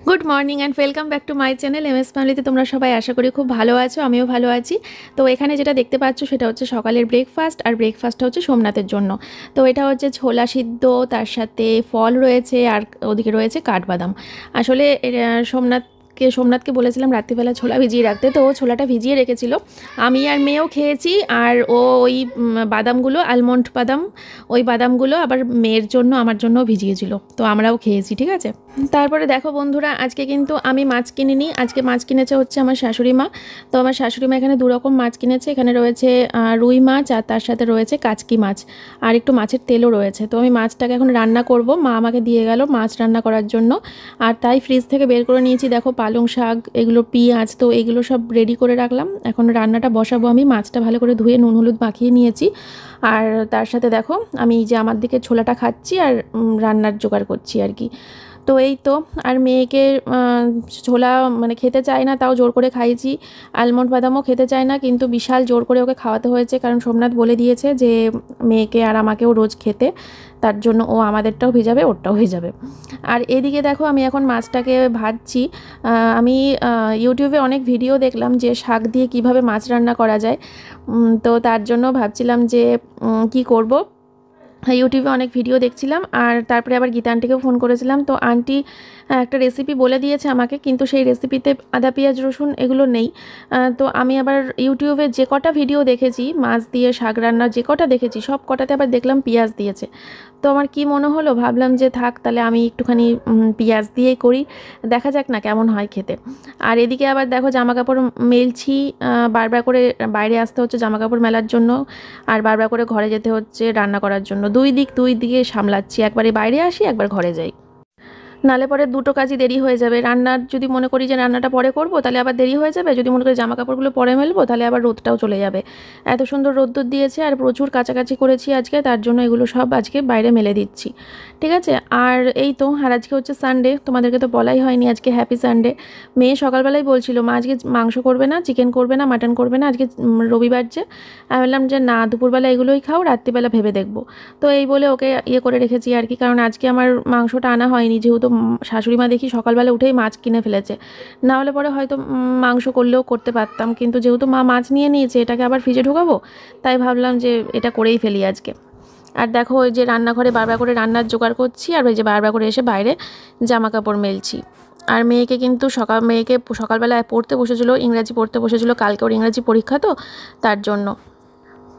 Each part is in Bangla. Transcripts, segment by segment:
Good morning and welcome back to my channel M S ফ্যামিলিতে। তোমরা সবাই আশা করি খুব ভালো আছো, আমিও ভালো আছি। তো এখানে যেটা দেখতে পাচ্ছ সেটা হচ্ছে সকালের ব্রেকফাস্ট, আর ব্রেকফাস্টটা হচ্ছে সোমনাথের জন্য। তো এটা হচ্ছে ছোলা সিদ্ধ, তার সাথে ফল রয়েছে, আর ওদিকে রয়েছে কাঠবাদাম। আসলে সোমনাথকে বলেছিলাম রাত্রিবেলা ছোলা ভিজিয়ে রাখতে, তো ও ছোলাটা ভিজিয়ে রেখেছিল। আমি আর মেয়েও খেয়েছি, আর ও ওই বাদামগুলো, আলমন্ড বাদাম, ওই বাদামগুলো আবার মেয়ের জন্য আমার জন্যও ভিজিয়েছিল, তো আমরাও খেয়েছি। ঠিক আছে। তারপরে দেখো বন্ধুরা, আজকে কিন্তু আমি মাছ কিনিনি, আজকে মাছ কিনেছে হচ্ছে আমার শাশুড়ি মা। তো আমার শাশুড়ি মা এখানে দুরকম মাছ কিনেছে, এখানে রয়েছে রুই মাছ, আর তার সাথে রয়েছে কাচকি মাছ, আর একটু মাছের তেলও রয়েছে। তো আমি মাছটাকে এখন রান্না করব, মা আমাকে দিয়ে গেল মাছ রান্না করার জন্য। আর তাই ফ্রিজ থেকে বের করে নিয়েছি, দেখো পালং শাক, এগুলো পেঁয়াজ, তো এগুলো সব রেডি করে রাখলাম। এখন রান্নাটা বসাবো আমি। মাছটা ভালো করে ধুয়ে নুন হলুদ মাখিয়ে নিয়েছি। আর তার সাথে দেখো আমি যে আমার দিকে ছোলাটা খাচ্ছি আর রান্নার জোগাড় করছি আর কি। তো এই তো। আর মেয়েকে ছোলা মানে খেতে চায় না, তাও জোর করে খাইয়েছি। আলমন্ড বাদামও খেতে চায় না, কিন্তু বিশাল জোর করে ওকে খাওয়াতে হয়েছে, কারণ সোমনাথ বলে দিয়েছে যে মেয়েকে আর আমাকেও রোজ খেতে, তার জন্য ও আমাদেরটাও ভিজাবে, ওরটাও ভিজাবে। আর এদিকে দেখো আমি এখন মাছটাকে ভাজছি। আমি ইউটিউবে অনেক ভিডিও দেখলাম যে শাক দিয়ে কিভাবে মাছ রান্না করা যায়। তো তার জন্য ভাবছিলাম যে কি করব। ইউটিউবে অনেক ভিডিও দেখছিলাম, আর তারপরে আবার গীতা আন্টিকেও ফোন করেছিলাম। তো আন্টি একটা রেসিপি বলে দিয়েছে আমাকে, কিন্তু সেই রেসিপিতে আদা পেঁয়াজ রসুন এগুলো নেই। তো আমি আবার ইউটিউবে যে কটা ভিডিও দেখেছি মাছ দিয়ে শাক রান্না, যে কটা দেখেছি সব কটাতে আবার দেখলাম পেঁয়াজ দিয়েছে। তো আমার কি মনে হলো, ভাবলাম যে থাক তাহলে আমি একটুখানি পেঁয়াজ দিয়েই করি, দেখা যাক না কেমন হয় খেতে। আর এদিকে আবার দেখো জামা কাপড় মেলছি, বারবার করে বাইরে আসতে হচ্ছে জামা কাপড় মেলার জন্য, আর বারবার করে ঘরে যেতে হচ্ছে রান্না করার জন্য। দুই দিকে সামলাচ্ছি, একবারে বাইরে আসি, একবার ঘরে যাই, নালে পরে দুটো কাজই দেরি হয়ে যাবে। রান্নার যদি মনে করি যে রান্নাটা পরে করব তাহলে আবার দেরি হয়ে যাবে, যদি মনে করি জামা কাপড়গুলো পরে মেলবো তাহলে আবার রোদটাও চলে যাবে। এত সুন্দর রোদ্দুর দিয়েছে, আর প্রচুর কাছাকাছি করেছি আজকে, তার জন্য এগুলো সব আজকে বাইরে মেলে দিচ্ছি। ঠিক আছে। আর এই তো, আর আজকে হচ্ছে সানডে, তোমাদেরকে তো বলাই হয়নি আজকে হ্যাপি সানডে। মেয়ে সকালবেলায় বলছিল মা আজকে মাংস করবে না, চিকেন করবে না, মাটন করবে না, আজকে রবিবার যে। আমি বললাম যে না, দুপুরবেলা এগুলোই খাও, রাত্রিবেলা ভেবে দেখবো। তো এই বলে ওকে ইয়ে করে রেখেছি আর কি, কারণ আজকে আমার মাংসটা আনা হয়নি, যেহেতু শাশুড়ি মা দেখি সকালবেলা উঠেই মাছ কিনে ফেলেছে। না হলে পরে হয়তো মাংস করলেও করতে পারতাম, কিন্তু যেহেতু মা মাছ নিয়ে নিয়েছে, এটাকে আবার ফ্রিজে ঢোকাবো, তাই ভাবলাম যে এটা করেই ফেলি আজকে। আর দেখো ওই যে রান্নাঘরে বারবার করে রান্নার জোগাড় করছি, আর ওই যে বারবার করে এসে বাইরে জামা কাপড় মেলছি। আর মেয়েকে সকালবেলায় পড়তে বসেছিল, ইংরাজি পড়তে বসেছিল, কালকে ওর ইংরাজি পরীক্ষা, তো তার জন্য।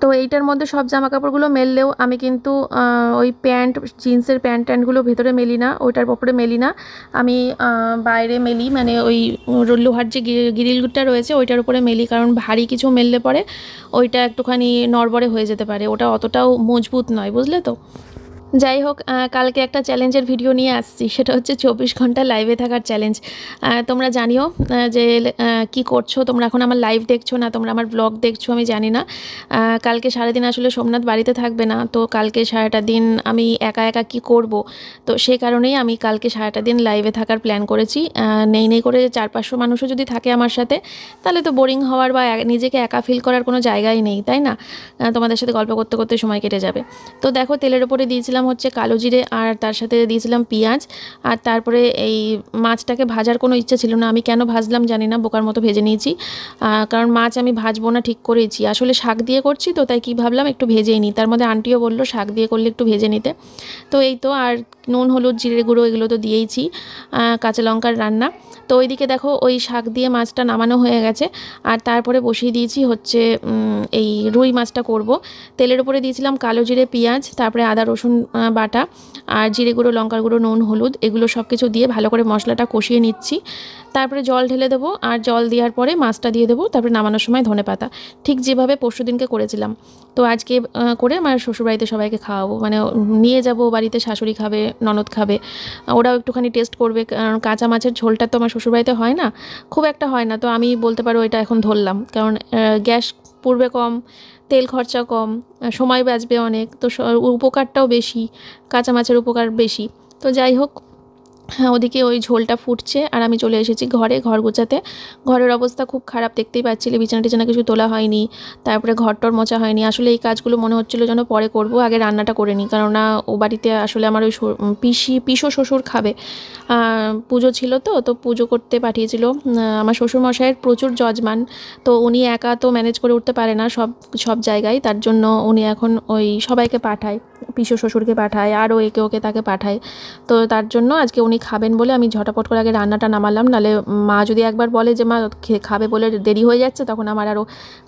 তো এইটার মধ্যে সব জামা কাপড়গুলো মেললেও আমি কিন্তু ওই জিন্সের প্যান্ট ট্যান্টগুলো ভেতরে মেলি না, ওইটার ওপরে মেলি না। আমি বাইরে মেলি, মানে ওই লোহার যে গ্রিলটা রয়েছে ওইটার উপরে মেলি, কারণ ভারী কিছু মেললে পরে ওইটা একটুখানি নড়বড়ে হয়ে যেতে পারে, ওটা অতটাও মজবুত নয়, বুঝলে তো। যাই হোক, কালকে একটা চ্যালেঞ্জের ভিডিও নিয়ে আসছি, সেটা হচ্ছে 24 ঘন্টা লাইভে থাকার চ্যালেঞ্জ। তোমরা জানিও যে কি করছো, তোমরা এখন আমার লাইভ দেখছো না, তোমরা আমার ব্লগ দেখছো আমি জানি না। কালকে সারাদিন আসলে সোমনাথ বাড়িতে থাকবে না, তো কালকে সারাটা দিন আমি একা একা কি করব। তো সেই কারণেই আমি কালকে সারাটা দিন লাইভে থাকার প্ল্যান করেছি। নেই করে 400-500 মানুষও যদি থাকে আমার সাথে, তাহলে তো বোরিং হওয়ার বা নিজেকে একা ফিল করার কোনো জায়গাই নেই, তাই না। তোমাদের সাথে গল্প করতে করতে সময় কেটে যাবে। তো দেখো তেলের ওপরে দিয়েছিলাম হচ্ছে কালো জিরে, আর তার সাথে দিয়েছিলাম পেঁয়াজ। আর তারপরে এই মাছটাকে ভাজার কোনো ইচ্ছে ছিল না, আমি কেন ভাজলাম জানি না, বোকার মতো ভেজে নিয়েছি। কারণ মাছ আমি ভাজবো না ঠিক করেছি, আসলে শাক দিয়ে করছি তো, তাই কি ভাবলাম একটু ভেজেই নিই। তার মধ্যে আন্টিও বললো শাক দিয়ে করলে একটু ভেজে নিতে। তো এই তো। আর নুন হলুদ জিরে গুঁড়ো এগুলো তো দিয়েইছি, কাঁচা লঙ্কার রান্না। তো ওইদিকে দেখো ওই শাক দিয়ে মাছটা নামানো হয়ে গেছে, আর তারপরে বসিয়ে দিয়েছি হচ্ছে এই রুই মাছটা করব। তেলের উপরে দিয়েছিলাম কালো জিরে পেঁয়াজ, তারপরে আদা রসুন বাটা, আর জিরে গুঁড়ো লঙ্কার গুঁড়ো নুন হলুদ এগুলো সব কিছু দিয়ে ভালো করে মশলাটা কষিয়ে নিচ্ছি। তারপরে জল ঢেলে দেবো, আর জল দেওয়ার পরে মাছটা দিয়ে দেবো, তারপরে নামানোর সময় ধনেপাতা, ঠিক যেভাবে পরশুদিনকে করেছিলাম। তো আজকে করে আমার শ্বশুরবাড়িতে সবাইকে খাওয়াবো, মানে নিয়ে যাব বাড়িতে, শাশুড়ি খাবে, ননদ খাবে, ওরাও একটুখানি টেস্ট করবে, কারণ কাঁচা মাছের ঝোলটা তো আমার শ্বশুরবাড়িতে হয় না, খুব একটা হয় না। তো আমি বলতে পারো এটা এখন ধরলাম, কারণ গ্যাস পূর্বে কম, তেল খরচা কম, সময় বাঁচবে অনেক, তো উপকারটাও বেশি, কাঁচা মাছের উপকার বেশি। তো যাই হোক, হ্যাঁ, ওদিকে ওই ঝোলটা ফুটছে আর আমি চলে এসেছি ঘরে, ঘর গোছাতে। ঘরের অবস্থা খুব খারাপ, দেখতেই পাচ্ছিলে, বিছানা টিছানা কিছু তোলা হয়নি, তারপরে ঘরটর মোছা হয়নি। আসলে এই কাজগুলো মনে হচ্ছিলো যেন পরে করব, আগে রান্নাটা করে নিই, কেননা ও বাড়িতে আসলে আমার ওই পিসো শ্বশুর খাবে। পুজো ছিল তো পুজো করতে পাঠিয়েছিল। আমার শ্বশুরমশাইয়ের প্রচুর যজমান, তো উনি একা তো ম্যানেজ করে উঠতে পারে না সব সব জায়গায়, তার জন্য উনি এখন ওই সবাইকে পাঠায়, পিসো শ্বশুরকে পাঠায়, আরও একে ওকে তাকে পাঠায়। তো তার জন্য আজকে উনি খাবেন বলে আমি ঝটাপট করে আগে রান্নাটা নামালাম, নাহলে মা যদি একবার বলে যে মা খাবে বলে দেরি হয়ে যাচ্ছে, তখন আমার আরও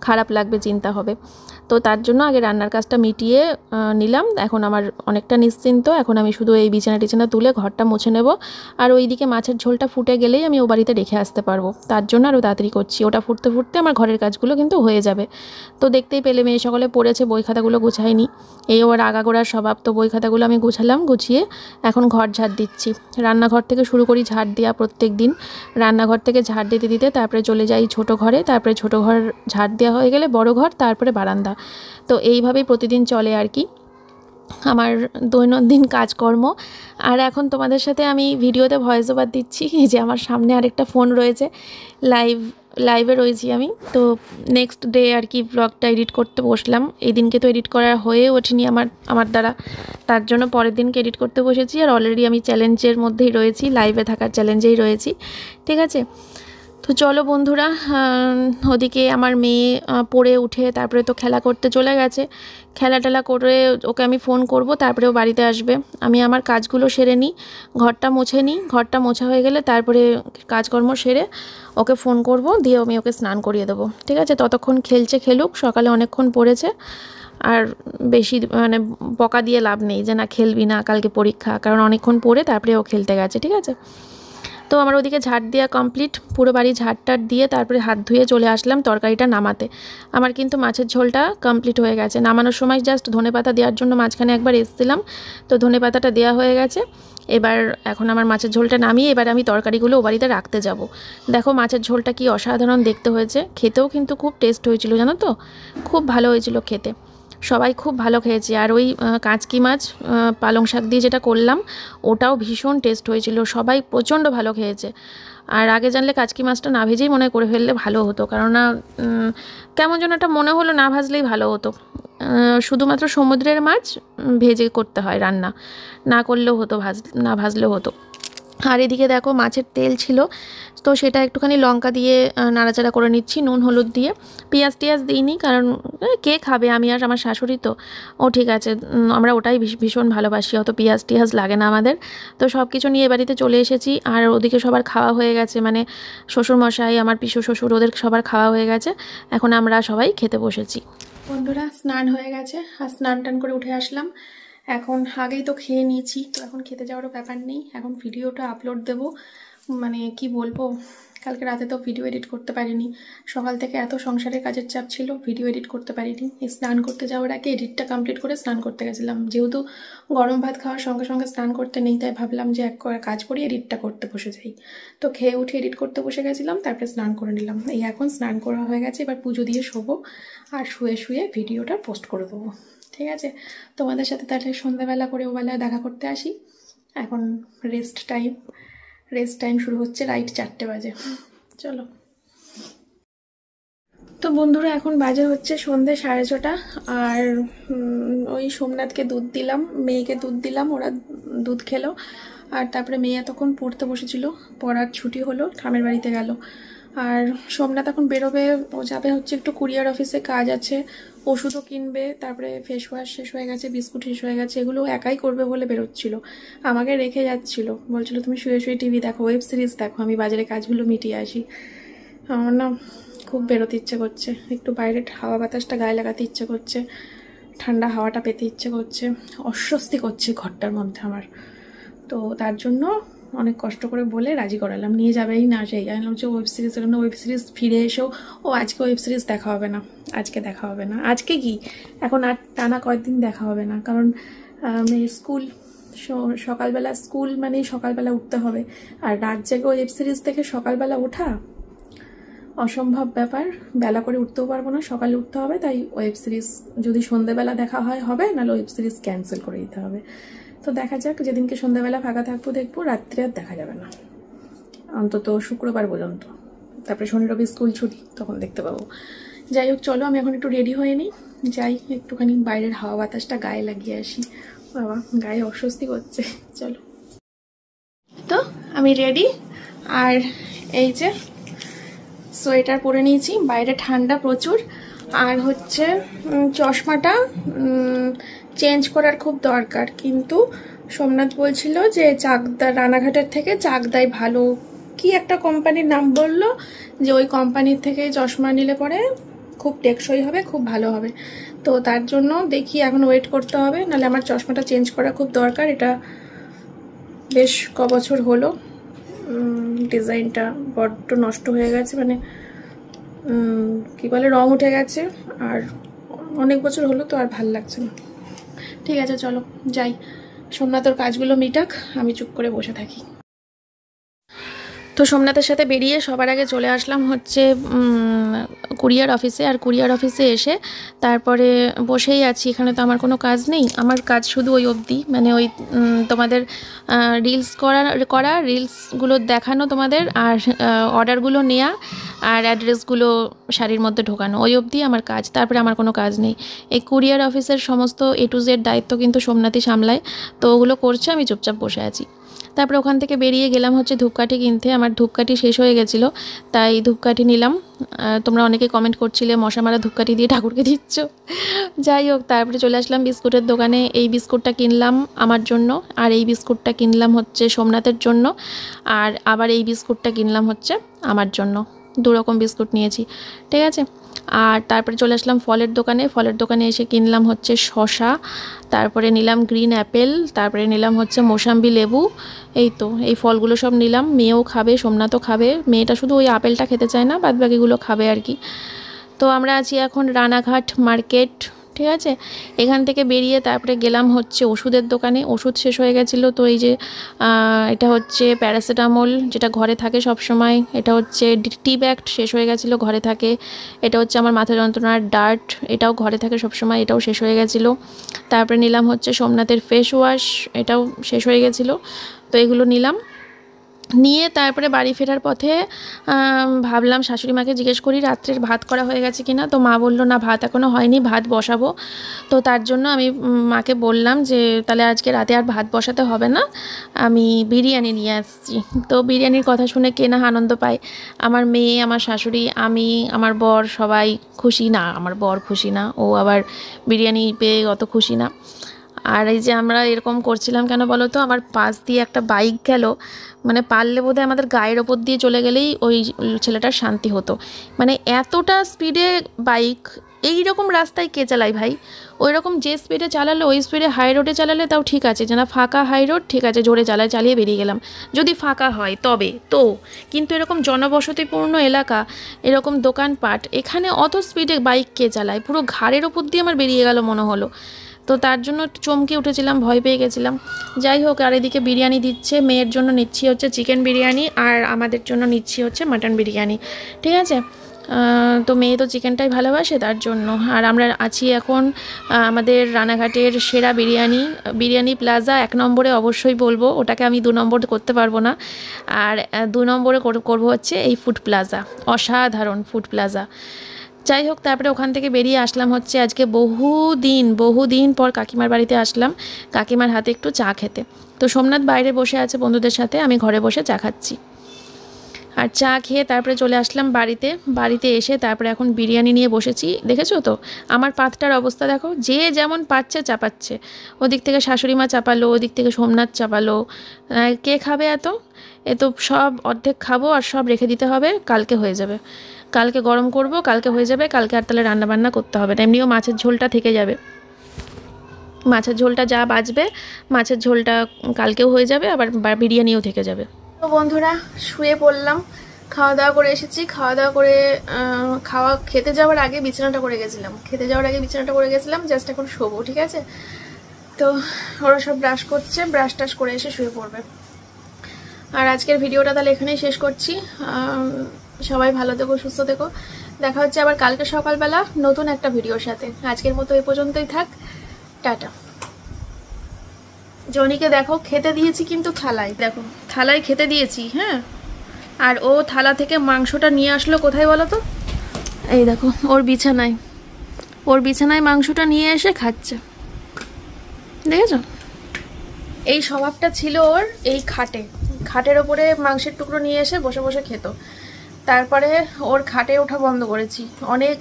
খারাপ লাগবে, চিন্তা হবে। তো তার জন্য আগে রান্নার কাজটা মিটিয়ে নিলাম। এখন আমার অনেকটা নিশ্চিন্ত, এখন আমি শুধু এই বিছানা টিছানা তুলে ঘরটা মুছে নেব, আর ওইদিকে মাছের ঝোলটা ফুটে গেলেই আমি ও বাড়িতে রেখে আসতে পারবো, তার জন্য আরও তাড়াতাড়ি করছি। ওটা ফুটতে ফুটতে আমার ঘরের কাজগুলো কিন্তু হয়ে যাবে। তো দেখতেই পেলে মেয়ে সকলে পড়েছে, বই খাতাগুলো গুছাইনি, এই ওর আগাগোড়ার স্বভাব। তো বই খাতাগুলো আমি গুছালাম, গুছিয়ে এখন ঘর ঝাড় দিচ্ছি। রান্নাঘর থেকে শুরু করি ঝাড় দেওয়া প্রত্যেক দিন। রান্নাঘর থেকে ঝাড় দিতে দিতে তারপরে চলে যাই ছোটো ঘরে, তারপরে ছোটো ঘর ঝাড় দেওয়া হয়ে গেলে বড় ঘর, তারপরে বারান্দা। তো এইভাবেই প্রতিদিন চলে আর কি আমার দৈনন্দিন কাজকর্ম। আর এখন তোমাদের সাথে আমি ভিডিওতে ভয়েস ওভার দিচ্ছি, এই যে আমার সামনে আরেকটা ফোন রয়েছে, লাইভে রয়েছি আমি। তো নেক্সট ডে আর কি ব্লগটা এডিট করতে বসলাম। এই দিনকে তো এডিট করা হয়ে ওঠেনি আমার দ্বারা, তার জন্য পরের দিনকে এডিট করতে বসেছি। আর অলরেডি আমি চ্যালেঞ্জের মধ্যেই রয়েছি, লাইভে থাকার চ্যালেঞ্জেই রয়েছি, ঠিক আছে। তো চলো বন্ধুরা, ওদিকে আমার মেয়ে পড়ে উঠে তারপরে তো খেলা করতে চলে গেছে। খেলা টেলা করে ওকে আমি ফোন করব, তারপরে ও বাড়িতে আসবে। আমি আমার কাজগুলো সেরে নিই, ঘরটা মুছে নিই, ঘরটা মোছা হয়ে গেলে তারপরে কাজকর্ম সেরে ওকে ফোন করব, দিয়ে আমি ওকে স্নান করিয়ে দেবো, ঠিক আছে। ততক্ষণ খেলছে, খেলুক, সকালে অনেকক্ষণ পড়েছে। আর বেশি মানে বকা দিয়ে লাভ নেই যে না খেলবি না, কালকে পরীক্ষা, কারণ অনেকক্ষণ পড়ে তারপরে ও খেলতে গেছে, ঠিক আছে। তো আমার ওদিকে ঝাড় দেওয়া কমপ্লিট, পুরো বাড়ি ঝাড়টার দিয়ে তারপরে হাত ধুয়ে চলে আসলাম তরকারিটা নামাতে। আমার কিন্তু মাছের ঝোলটা কমপ্লিট হয়ে গেছে। নামানোর সময় জাস্ট ধনেপাতা দেওয়ার জন্য মাঝখানে একবার এসেছিলাম, তো ধনেপাতাটা দেওয়া হয়ে গেছে। এবার এখন আমার মাছের ঝোলটা নামিয়ে এবার আমি তরকারিগুলো ও বাড়িতে রাখতে যাব। দেখো মাছের ঝোলটা কি অসাধারণ দেখতে হয়েছে, খেতেও কিন্তু খুব টেস্ট হয়েছিল, জানো তো, খুব ভালো হয়েছিল খেতে, সবাই খুব ভালো খেয়েছে। আর ওই কাঁচকি মাছ পালং শাক দিয়ে যেটা করলাম, ওটাও ভীষণ টেস্ট হয়েছিল, সবাই প্রচণ্ড ভালো খেয়েছে। আর আগে জানলে কাচকি মাছটা না ভেজেই মনে করে ফেললে ভালো হতো, কেননা কেমন যেন একটা মনে হলো না ভাজলেই ভালো হতো। শুধুমাত্র সমুদ্রের মাছ ভেজে করতে হয় রান্না, না করলেও হতো, না ভাজলেও হতো। আর এদিকে দেখো মাছের তেল ছিল, তো সেটা একটুখানি লঙ্কা দিয়ে নাড়াচাড়া করে নিচ্ছি, নুন হলুদ দিয়ে। পেঁয়াজ টিয়াজ দিইনি, কারণ কে খাবে, আমি আর আমার শাশুড়ি তো। ও ঠিক আছে, আমরা ওটাই ভীষণ ভালোবাসি, অত পেঁয়াজ টিয়াজ লাগে না আমাদের। তো সব কিছু নিয়ে বাড়িতে চলে এসেছি, আর ওদিকে সবার খাওয়া হয়ে গেছে, মানে শ্বশুরমশাই, আমার পিসো শ্বশুর, ওদের সবার খাওয়া হয়ে গেছে। এখন আমরা সবাই খেতে বসেছি। বন্ধুরা স্নান হয়ে গেছে, আর স্নান টান করে উঠে আসলাম। এখন আগেই তো খেয়ে নিয়েছি, তো এখন খেতে যাওয়ারও ব্যাপার নেই। এখন ভিডিওটা আপলোড দেব, মানে কি বলবো, কালকে রাতে তো ভিডিও এডিট করতে পারিনি, সকাল থেকে এত সংসারের কাজের চাপ ছিল, ভিডিও এডিট করতে পারিনি। স্নান করতে যাওয়ার আগে এডিটটা কমপ্লিট করে স্নান করতে গেছিলাম, যেহেতু গরম ভাত খাওয়ার সঙ্গে সঙ্গে স্নান করতে নেই, তাই ভাবলাম যে এক কাজ করি, এডিটটা করতে বসে যাই। তো খেয়ে উঠে এডিট করতে বসে গেছিলাম, তারপরে স্নান করে নিলাম। এই এখন স্নান করা হয়ে গেছে, এবার পুজো দিয়ে শোবো, আর শুয়ে শুয়ে ভিডিওটা পোস্ট করে দেবো, ঠিক আছে। তোমাদের সাথে তাহলে সন্ধ্যাবেলা করে ওবেলায় দেখা করতে আসি। এখন রেস্ট টাইম শুরু হচ্ছে, রাইট 4টে বাজে। চলো। তো বন্ধুরা এখন বাজে হচ্ছে সন্ধ্যে 6:30, আর ওই সোমনাথকে দুধ দিলাম, মেয়েকে দুধ দিলাম, ওরা দুধ খেলো। আর তারপরে মেয়ে এতক্ষণ পড়তে বসেছিল, পড়ার ছুটি হলো, ঠামের বাড়িতে গেল। আর সোমনাথ এখন বেরোবে, ও যাবে হচ্ছে একটু কুরিয়ার অফিসে কাজ আছে, ওষুধও কিনবে, তারপরে ফেস ওয়াশ শেষ হয়ে গেছে, বিস্কুট শেষ হয়ে গেছে, এগুলো একাই করবে বলে বেরোচ্ছিল, আমাকে রেখে যাচ্ছিল, বলছিল তুমি শুয়ে শুয়ে টিভি দেখো, ওয়েব সিরিজ দেখো, আমি বাজারে কাজগুলো মিটিয়ে আসি। আমার না খুব বেরোতে ইচ্ছে করছে, একটু বাইরে হাওয়া বাতাসটা গায়ে লাগাতে ইচ্ছে করছে, ঠান্ডা হাওয়াটা পেতে ইচ্ছে করছে, অস্বস্তি করছে ঘরটার মধ্যে আমার। তো তার জন্য অনেক কষ্ট করে বলে রাজি করালাম, নিয়ে যাবেই না সেই। আমি বলছি ওয়েব সিরিজ, ওয়েব সিরিজ ফিরে এসেও ও আজকে ওয়েব সিরিজ দেখা হবে না, আজকে দেখা হবে না, আজকে কি এখন আর টানা কয়েকদিন দেখা হবে না, কারণ মেয়ের স্কুল, সকালবেলা স্কুল মানেই সকালবেলা উঠতে হবে, আর রাত জেগে ওয়েব সিরিজ দেখে সকালবেলা ওঠা অসম্ভব ব্যাপার, বেলা করে উঠতেও পারবো না, সকালে উঠতে হবে। তাই ওয়েব সিরিজ যদি সন্ধ্যেবেলা দেখা হয় হবে, নাহলে ওয়েব সিরিজ ক্যান্সেল করে দিতে হবে। তো দেখা যাক, যেদিনকে সন্ধ্যাবেলা ফাঁকা থাকবো দেখবো, রাত্রে আর দেখা যাবে না, অন্তত শুক্রবার পর্যন্ত। তারপরে শনি রবি স্কুল ছুটি, তখন দেখতে পাবো। যাই হোক, চলো আমি এখন একটু রেডি হয়ে নিই, যাই একটুখানি বাইরের হাওয়া বাতাসটা গায়ে লাগিয়ে আসি। বাবা, গায়ে অস্বস্তি করছে। চলো, তো আমি রেডি, আর এই যে সোয়েটার পরে নিয়েছি, বাইরে ঠান্ডা প্রচুর। আর হচ্ছে চশমাটা চেঞ্জ করার খুব দরকার, কিন্তু সোমনাথ বলছিল যে চাকদা, রানাঘাটের থেকে চাকদায় ভালো কি একটা কোম্পানির নাম বললো, যে ওই কোম্পানির থেকে চশমা নিলে পরে খুব টেকসই হবে, খুব ভালো হবে। তো তার জন্য দেখি, এখন ওয়েট করতে হবে, নাহলে আমার চশমাটা চেঞ্জ করা খুব দরকার। এটা বেশ ক বছর হলো, ডিজাইনটা বড্ড নষ্ট হয়ে গেছে, মানে কি বলে, রং উঠে গেছে, আর অনেক বছর হলো, তো আর ভাল লাগছে না। ঠিক আছে, চলো যাই, সোমনাথের কাজগুলো মিটাক, আমি চুপ করে বসে থাকি। তো সোমনাথের সাথে বেরিয়ে সবার আগে চলে আসলাম হচ্ছে কুরিয়ার অফিসে। আর কুরিয়ার অফিসে এসে তারপরে বসেই আছি, এখানে তো আমার কোনো কাজ নেই, আমার কাজ শুধু ওই অবধি, মানে ওই তোমাদের রিলস করা রিলসগুলো দেখানো তোমাদের, আর অর্ডারগুলো নেওয়া, আর অ্যাড্রেসগুলো শাড়ির মধ্যে ঢোকানো, ওই অবধি আমার কাজ। তারপরে আমার কোনো কাজ নেই। এই কুরিয়ার অফিসের সমস্ত A to Z দায়িত্ব কিন্তু সোমনাথই সামলায়, তো ওগুলো করছে, আমি চুপচাপ বসে আছি। তারপরে ওখান থেকে বেরিয়ে গেলাম হচ্ছে ধূপকাঠি কিনতে। আমার ধূপকাঠি শেষ হয়ে গেছিলো, তাই ধূপকাঠি নিলাম। তোমরা অনেকে কমেন্ট করছিলে মশা মারা ধূপকাঠি দিয়ে ঠাকুরকে দিচ্ছ। যাই হোক, তারপরে চলে আসলাম বিস্কুটের দোকানে। এই বিস্কুটটা কিনলাম আমার জন্য, আর এই বিস্কুটটা কিনলাম হচ্ছে সোমনাথের জন্য, আর আবার এই বিস্কুটটা কিনলাম হচ্ছে আমার জন্য। দু রকম বিস্কুট নিয়েছি, ঠিক আছে। আর তারপরে চলে আসলাম ফলের দোকানে। ফলের দোকানে এসে কিনলাম হচ্ছে শশা, তারপরে নিলাম গ্রিন অ্যাপেল, তারপরে নিলাম হচ্ছে মৌসাম্বি লেবু। এই তো, এই ফলগুলো সব নিলাম। মেয়েও খাবে, সোমনাথও খাবে। মেয়েটা শুধু ওই আপেলটা খেতে চায় না, বাদ বাকিগুলো খাবে আর কি। তো আমরা আছি এখন রানাঘাট মার্কেট, ঠিক আছে। এখান থেকে বেরিয়ে তারপরে গেলাম হচ্ছে ওষুধের দোকানে। ওষুধ শেষ হয়ে গেছিলো, তো এই যে এটা হচ্ছে প্যারাসিটামল, যেটা ঘরে থাকে সব সময়। এটা হচ্ছে টি ব্যাগ, শেষ হয়ে গেছিলো, ঘরে থাকে। এটা হচ্ছে আমার মাথা যন্ত্রণার ডার্ট, এটাও ঘরে থাকে সব সময়, এটাও শেষ হয়ে গেছিলো। তারপরে নিলাম হচ্ছে সোমনাথের ফেস ওয়াশ, এটাও শেষ হয়ে গেছিলো। তো এগুলো নিলাম, নিয়ে তারপরে বাড়ি ফেরার পথে ভাবলাম শাশুড়ি মাকে জিজ্ঞেস করি রাত্রের ভাত করা হয়ে গেছে কিনা। তো মা বললো না, ভাত এখনও হয়নি, ভাত বসাবো। তো তার জন্য আমি মাকে বললাম যে তাহলে আজকে রাতে আর ভাত বসাতে হবে না, আমি বিরিয়ানি নিয়ে আসছি। তো বিরিয়ানির কথা শুনে কে না আনন্দ পায়, আমার মেয়ে, আমার শাশুড়ি, আমি, আমার বর, সবাই খুশি। না, আমার বর খুশি না, ও আবার বিরিয়ানি পেয়ে অত খুশি না। আর এই যে আমরা এরকম করছিলাম কেন বলো তো, আমার পাশ দিয়ে একটা বাইক গেল, মানে পারলে বোধহয় আমাদের গায়ের ওপর দিয়ে চলে গেলেই ওই ছেলেটার শান্তি হতো। মানে এতটা স্পিডে বাইক, এই রকম রাস্তায় কে চালায় ভাই? ওই রকম যে স্পিডে চালালো, ওই স্পিডে হাই রোডে চালালে তাও ঠিক আছে, যে না ফাঁকা হাই রোড, ঠিক আছে, জোরে চালিয়ে বেরিয়ে গেলাম, যদি ফাঁকা হয় তবে তো। কিন্তু এরকম জনবসতিপূর্ণ এলাকা, এরকম দোকানপাট, এখানে অত স্পিডে বাইক কে চালায়? পুরো ঘাড়ের ওপর দিয়ে আমার বেরিয়ে গেল মনে হলো। তো তার জন্য একটু চমকে উঠেছিলাম, ভয় পেয়ে গেছিলাম। যাই হোক, আর এদিকে বিরিয়ানি দিচ্ছে, মেয়ের জন্য নিচ্ছি হচ্ছে চিকেন বিরিয়ানি, আর আমাদের জন্য নিচ্ছি হচ্ছে মাটন বিরিয়ানি, ঠিক আছে। তো মেয়ে তো চিকেনটাই ভালোবাসে, তার জন্য। আর আমরা আছি এখন আমাদের রানাঘাটের সেরা বিরিয়ানি প্লাজা 1 নম্বরে, অবশ্যই বলবো, ওটাকে আমি 2 নম্বর করতে পারবো না। আর 2 নম্বরে করবো হচ্ছে এই ফুড প্লাজা, অসাধারণ ফুড প্লাজা। যাই হোক, তারপরে ওখান থেকে বেরিয়ে আসলাম হচ্ছে আজকে বহুদিন পর কাকিমার বাড়িতে আসলাম, কাকিমার হাতে একটু চা খেতে। তো সোমনাথ বাইরে বসে আছে বন্ধুদের সাথে, আমি ঘরে বসে চা খাচ্ছি। আর চা খেয়ে তারপরে চলে আসলাম বাড়িতে এসে তারপরে এখন বিরিয়ানি নিয়ে বসেছি। দেখেছো তো আমার পাতটার অবস্থা, দেখো, যে যেমন পাচ্ছে চাপাচ্ছে। ওদিক থেকে শাশুড়ি মা চাপালো, ওদিক থেকে সোমনাথ চাপালো। কে খাবে এত? এ তো সব অর্ধেক খাবো, আর সব রেখে দিতে হবে, কালকে হয়ে যাবে। কালকে গরম করব, কালকে হয়ে যাবে, কালকে আর তাহলে রান্নাবান্না করতে হবে না। এমনিও মাছের ঝোলটা থেকে যাবে, মাছের ঝোলটা যা বাঁচবে, মাছের ঝোলটা কালকেও হয়ে যাবে, আবার বিরিয়ানিও থেকে যাবে। তো বন্ধুরা, শুয়ে পড়লাম, খাওয়া দাওয়া করে এসেছি। খেতে যাওয়ার আগে বিছানাটা করে গেছিলাম, জাস্ট এখন শোবো, ঠিক আছে। তো ওরা সব ব্রাশ করছে, ব্রাশ টাশ করে এসে শুয়ে পড়বে। আর আজকের ভিডিওটা তাহলে এখানেই শেষ করছি। সবাই ভালো থেকো, সুস্থ থেকো। দেখা হচ্ছে আবার কালকে সকালবেলা নতুন একটা ভিডিওর সাথে। আজকের মতো এই পর্যন্তই থাক, টাটা। জনিকে দেখো খেতে দিয়েছি, কিন্তু থালায়, দেখো থালায় খেতে দিয়েছি, হ্যাঁ। আর ও থালা থেকে মাংসটা নিয়ে আসলো কোথায় বলো তো? এই দেখো ওর বিছানায় মাংসটা নিয়ে এসে খাচ্ছে, দেখেছো? এই স্বভাবটা ছিল ওর এই খাটের ওপরে মাংসের টুকরো নিয়ে এসে বসে বসে খেত। তারপরে ওর খাটে ওঠা বন্ধ করেছি, অনেক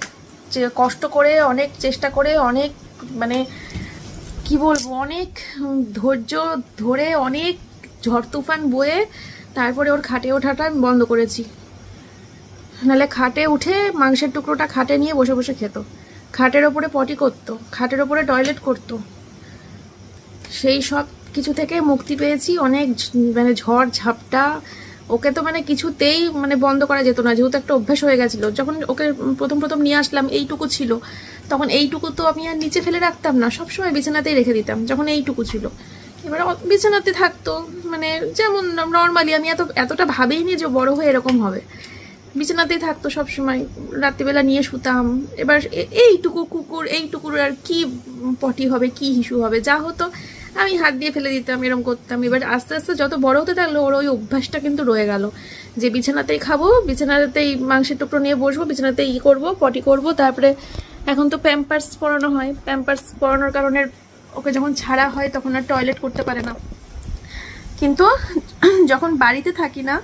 কষ্ট করে, অনেক চেষ্টা করে, অনেক মানে কি বলবো, অনেক ধৈর্য ধরে, অনেক ঝড় তুফান বয়ে তারপরে ওর খাটে ওঠাটা আমি বন্ধ করেছি। নাহলে খাটে উঠে মাংসের টুকরোটা খাটে নিয়ে বসে বসে খেত, খাটের ওপরে পটি করতো, খাটের ওপরে টয়লেট করতো। সেই সব কিছু থেকে মুক্তি পেয়েছি, অনেক মানে ঝড় ঝাপটা। ওকে তো মানে কিছুতেই মানে বন্ধ করা যেত না, যেহেতু একটা অভ্যাস হয়ে গেছিলো। যখন ওকে প্রথম নিয়ে আসলাম এইটুকু ছিল, তখন এইটুকু তো আমি আর নিচে ফেলে রাখতাম না, সবসময় বিছানাতেই রেখে দিতাম যখন এইটুকু ছিল। এবার বিছানাতে থাকতো, মানে যেমন নর্মালি, আমি এতটা ভাবেইনি যে বড় হয়ে এরকম হবে। বিছানাতেই থাকতো সবসময়, রাত্রিবেলা নিয়ে শুতাম। এবার এইটুকু কুকুর, এইটুকুর আর কি পটি হবে, কি হিসু হবে, যা হতো আমি হাত দিয়ে ফেলে দিতাম, এরকম করতাম। এবার আস্তে আস্তে যত বড় হতে থাকলো ওর ওই অভ্যাসটা কিন্তু রয়ে গেল, যে বিছানাতেই খাবো, বিছানাতেই মাংসের টুকরো নিয়ে বসবো, বিছানাতেই করবো, পটি করব। তারপরে এখন তো প্যাম্পার্স পরানো হয়, প্যাম্পার্স পরানোর কারণে ওকে যখন ছাড়া হয় তখন আর টয়লেট করতে পারে না। কিন্তু যখন বাড়িতে থাকি না,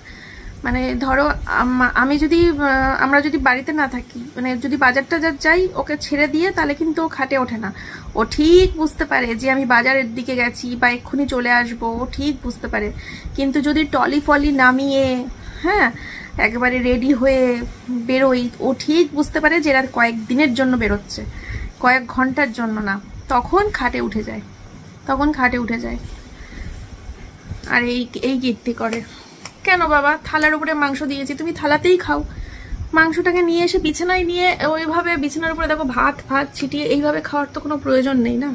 মানে ধরো আমরা যদি বাড়িতে না থাকি, মানে যদি বাজারটা যাই ওকে ছেড়ে দিয়ে, তাহলে কিন্তু ও খাটে ওঠে না। ও ঠিক বুঝতে পারে যে আমি বাজারের দিকে গেছি বা এক্ষুনি চলে আসবো, ও ঠিক বুঝতে পারে। কিন্তু যদি টলি ফলি নামিয়ে, হ্যাঁ, একেবারে রেডি হয়ে বেরোই, ও ঠিক বুঝতে পারে যে এরা কয়েকদিনের জন্য বেরোচ্ছে, কয়েক ঘন্টার জন্য না। তখন খাটে উঠে যায়, আর এই কীর্তি করে। কেন বাবা, থালার উপরে মাংস দিয়েছি, তুমি থালাতেই খাও। মাংসটাকে নিয়ে এসে বিছানায় নিয়ে ওইভাবে বিছানার উপরে দেখো ভাত ছিটিয়ে এইভাবে খাওয়ার তো কোনো প্রয়োজন নেই না।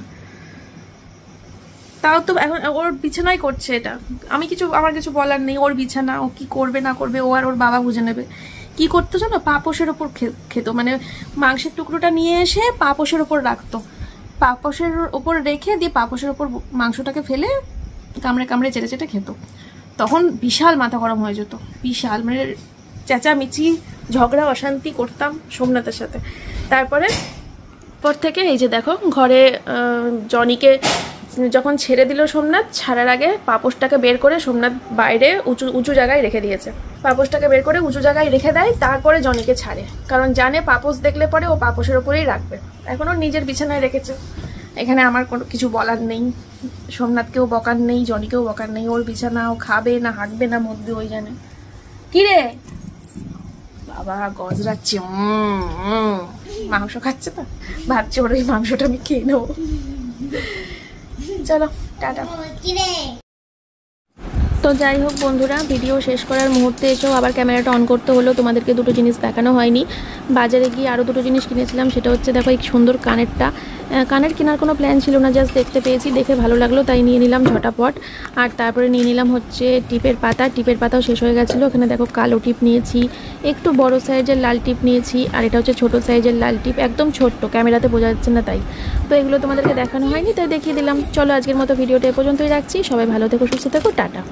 তাও তো এখন ওর বিছানায় করছে এটা, আমার কিছু বলার নেই। ওর বিছানা, ও কি করবে না করবে ও আর ওর বাবা বুঝে নেবে। কি করতো জানো, পাপোশের ওপর খেত, মানে মাংসের টুকরোটা নিয়ে এসে পাপোশের ওপর রাখতো, পাপোশের ওপর রেখে দিয়ে পাপোশের ওপর মাংসটাকে ফেলে কামড়ে কামড়ে চেটে চেটে খেত। তখন বিশাল মাথা গরম হয়ে যেত, বিশাল মানে চেঁচামেচি, ঝগড়া অশান্তি করতাম সোমনাথের সাথে। তারপরে পর থেকে এই যে দেখো, ঘরে জনিকে যখন ছেড়ে দিল সোমনাথ, ছাড়ার আগে পাপোশটাকে বের করে সোমনাথ বাইরে উঁচু জায়গায় রেখে দিয়েছে। পাপোশটাকে বের করে উঁচু জায়গায় রেখে দেয়, তারপরে জনিকে ছাড়ে, কারণ জানে পাপোশ দেখলে পরে ও পাপোশের ওপরেই রাখবে। এখন ও নিজের বিছানায় রেখেছে, এখানে আমার কোনো কিছু বলার নেই। সোমনাথকেও বকার নেই, জনিকেও বকার নেই। ওর বিছানা, ও খাবে না হাঁটবে না মধ্যে ওই জানে। কি রে বাবা, গজরাচ্ছে, মাংস খাচ্ছে তো, ভাবছি ওর ওই মাংসটা আমি খেয়ে নেবো। চলো টাটা। তো যাই হোক বন্ধুরা, ভিডিও শেষ করার মুহূর্তে এসেও আবার ক্যামেরাটা অন করতে হলো। তোমাদেরকে দুটো জিনিস দেখানো হয়নি। বাজারে গিয়ে আরও দুটো জিনিস কিনেছিলাম। সেটা হচ্ছে দেখো এই সুন্দর কানের কেনার কোনো প্ল্যান ছিল না, জাস্ট দেখতে পেয়েছি, দেখে ভালো লাগলো তাই নিয়ে নিলাম ঝটাপট। আর তারপরে নিয়ে নিলাম হচ্ছে টিপের পাতাও শেষ হয়ে গেছিলো। ওখানে দেখো কালো টিপ নিয়েছি, একটু বড় সাইজের লাল টিপ নিয়েছি, আর এটা হচ্ছে ছোটো সাইজের লাল টিপ, একদম ছোট্ট, ক্যামেরাতে বোঝা যাচ্ছে না তাই। তো এগুলো তোমাদেরকে দেখানো হয়নি তাই দেখিয়ে দিলাম। চলো আজকের মতো ভিডিওটা এ পর্যন্তই রাখছি। সবাই ভালো থেকো, সুস্থ থেকো, টাটা।